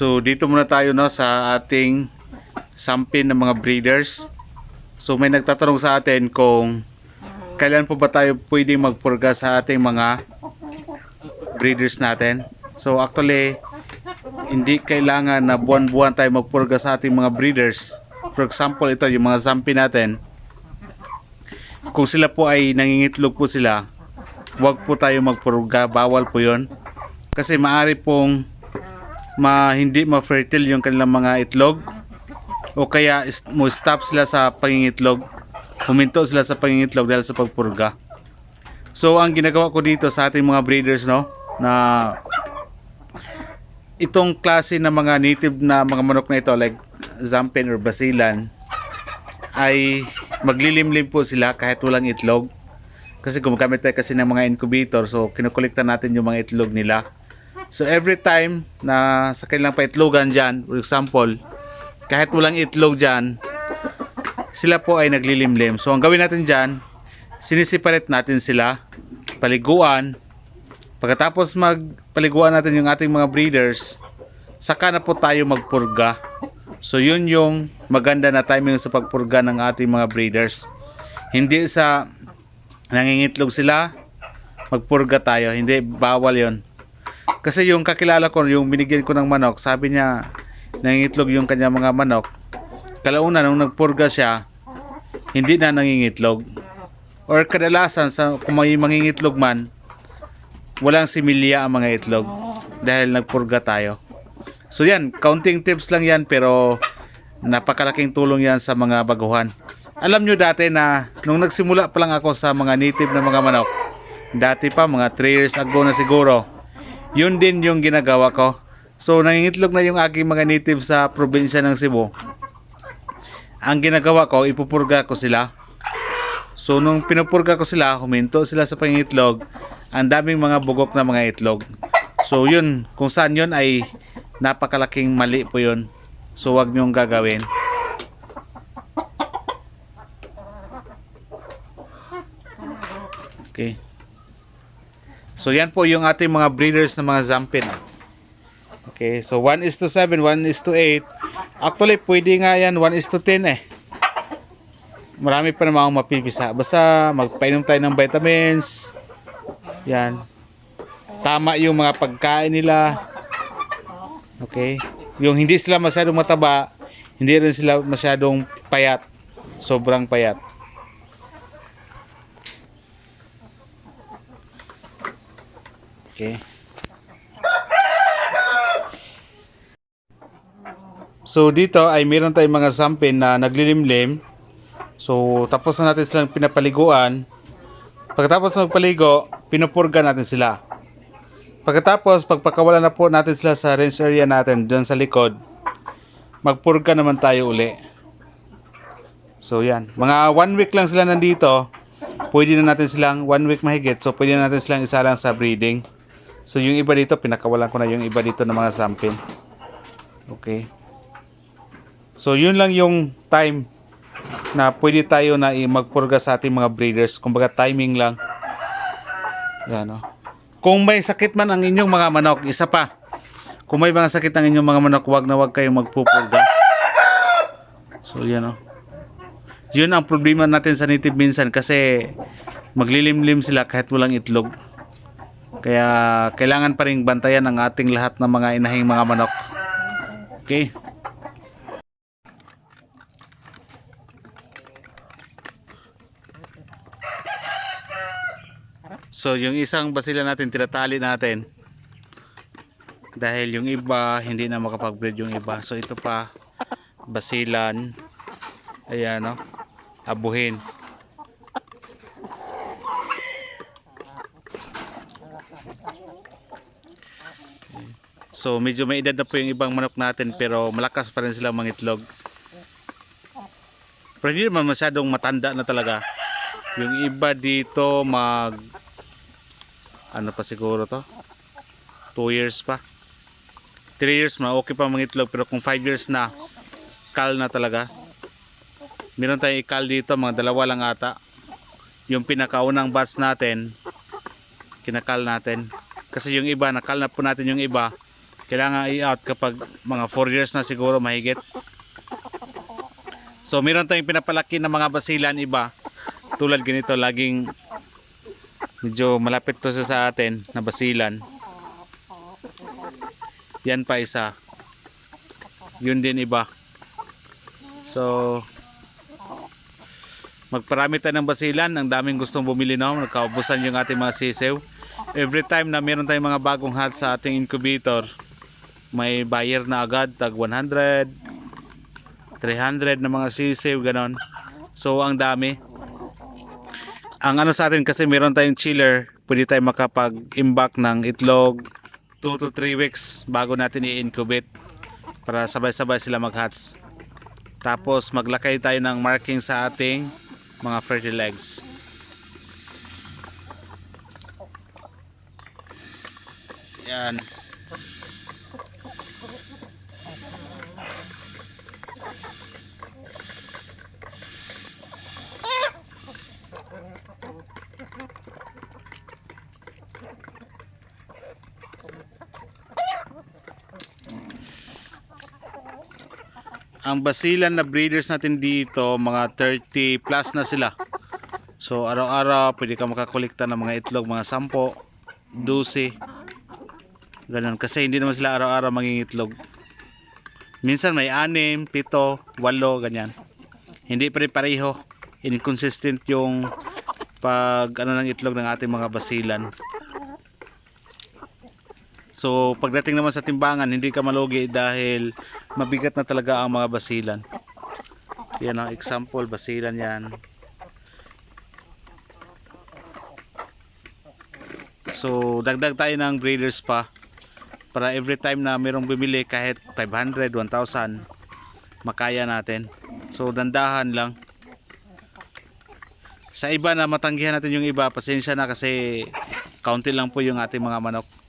So dito muna tayo no sa ating sampin ng mga breeders. So may nagtatanong sa atin kung kailan po ba tayo pwedeng magpurga sa ating mga breeders natin. So actually hindi kailangan na buwan-buwan tayo magpurga sa ating mga breeders. For example, ito yung mga sampin natin. Kung sila po ay nangingitlog po sila, huwag po tayo magpurga, bawal po 'yon. Kasi maaari pong hindi ma-fertile yung kanilang mga itlog, o kaya mo stop sila sa pangingitlog, huminto sila sa pangingitlog dahil sa pagpurga. So ang ginagawa ko dito sa ating mga breeders no, na itong klase na mga native na mga manok na ito like Zampin or Basilan ay maglilimlim po sila kahit walang itlog. Kasi gumagamit tayo kasi ng mga incubator, so kinukolekta natin yung mga itlog nila. So every time na sa kanilang paitlogan dyan, for example, kahit walang itlog dyan, sila po ay naglilimlim. So ang gawin natin dyan, sinisiparate natin sila, paliguan. Pagkatapos magpaliguan natin yung ating mga breeders, saka na po tayo magpurga. So yun yung maganda na timing sa pagpurga ng ating mga breeders. Hindi sa nangingitlog sila, magpurga tayo. Hindi, bawal yon. Kasi yung kakilala ko, yung binigyan ko ng manok, sabi niya nangingitlog yung kanya mga manok. Kalauna nung nagpurga siya, hindi na nangingitlog. Or kadalasan kung may mangingitlog man, walang similya ang mga itlog dahil nagpurga tayo. So yan, counting tips lang yan, pero napakalaking tulong yan sa mga baguhan. Alam nyo dati na nung nagsimula pa lang ako sa mga native na mga manok, dati pa mga 3 years ago na siguro, yun din yung ginagawa ko. So nangingitlog na yung aking mga native sa probinsya ng Cebu. Ang ginagawa ko, ipupurga ko sila. So nung pinupurga ko sila, huminto sila sa pangingitlog, ang daming mga bugok na mga itlog. So yun, kung saan yun ay napakalaking mali po yun. So wag nyong gagawin. Okay. So yan po yung ating mga breeders na mga Zampin. Okay, so 1:7, 1:8. Actually, pwede nga yan 1:10 eh. Marami pa namang mapipisa. Basta magpainom tayo ng vitamins. Yan. Tama yung mga pagkain nila. Okay. Yung hindi sila masyadong mataba, hindi rin sila masyadong payat. Sobrang payat. Okay. So dito ay meron tayong mga sampin na naglilimlim. So tapos na natin silang pinapaliguan. Pagkatapos ng paligo, pinupurga natin sila. Pagkatapos, pagpakawala na po natin sila sa range area natin dyan sa likod, magpurga naman tayo uli. So yan, mga 1 week lang sila nandito, pwede na natin silang 1 week mahigit, so pwede na natin silang isa lang sa breeding. So yung iba dito, pinakawalan ko na yung iba dito ng mga sampin. Okay. So yun lang yung time na pwede tayo na magpurga sa ating mga breeders. Kumbaga timing lang. Yan o. Kung may sakit man ang inyong mga manok, isa pa. Kung may mga sakit ang inyong mga manok, wag na wag kayong magpupurga. So yan o. Yun ang problema natin sa native minsan kasi maglilimlim sila kahit walang itlog. Kaya kailangan pa rin bantayan ang ating lahat ng mga inahing mga manok. Okay. So yung isang Basilan natin tinatali natin dahil yung iba hindi na makapag-breed yung iba. So ito pa Basilan, ayan no, abuhin. So medyo may edad na po yung ibang manok natin, pero malakas pa rin sila mangitlog. Pero hindi naman masyadong matanda na talaga. Yung iba dito ano pa siguro to, 2 years pa, 3 years na okay pa mangitlog. Pero kung 5 years na, kal na talaga. Meron tayong ikal dito, mga 2 lang ata. Yung pinakaunang batch natin, kinakal natin. Kasi yung iba, nakal na po natin yung iba, Kailangan i-out kapag mga 4 years na siguro mahigit. So meron tayong pinapalaki na mga basilan iba. Tulad ganito, laging medyo malapit to sa atin na basilan. Yan pa isa. Yun din iba. So magparami tayo ng basilan. Ang daming gustong bumili, no? Nagkaubusan yung ating mga sisiw. Every time na meron tayong mga bagong hatch sa ating incubator, may buyer na agad, tag 100, 300 na mga sisiw, ganon. So ang dami. Ang ano sa atin kasi meron tayong chiller, pwede tayong makapag-imbak ng itlog 2 to 3 weeks bago natin i-incubate para sabay-sabay sila mag-hatch. Tapos maglakay tayo ng marking sa ating mga fertile eggs. Yan. Ang basilan na breeders natin dito, mga 30 plus na sila. So araw-araw pwede ka makakolekta ng mga itlog, mga 10, 12, ganun. Kasi hindi naman sila araw-araw mangingitlog. Minsan may 6, 7, 8, ganyan. Hindi pare-pareho. Inconsistent yung pag ano ng itlog ng ating mga basilan. So pagdating naman sa timbangan, hindi ka malugi dahil mabigat na talaga ang mga basilan. Yan ang example, basilan yan. So dagdag tayo ng breeders pa para every time na mayroong bumili kahit 500, 1,000 makaya natin. So dandahan lang. Sa iba na matanggihan natin yung iba, pasensya na kasi kaunti lang po yung ating mga manok.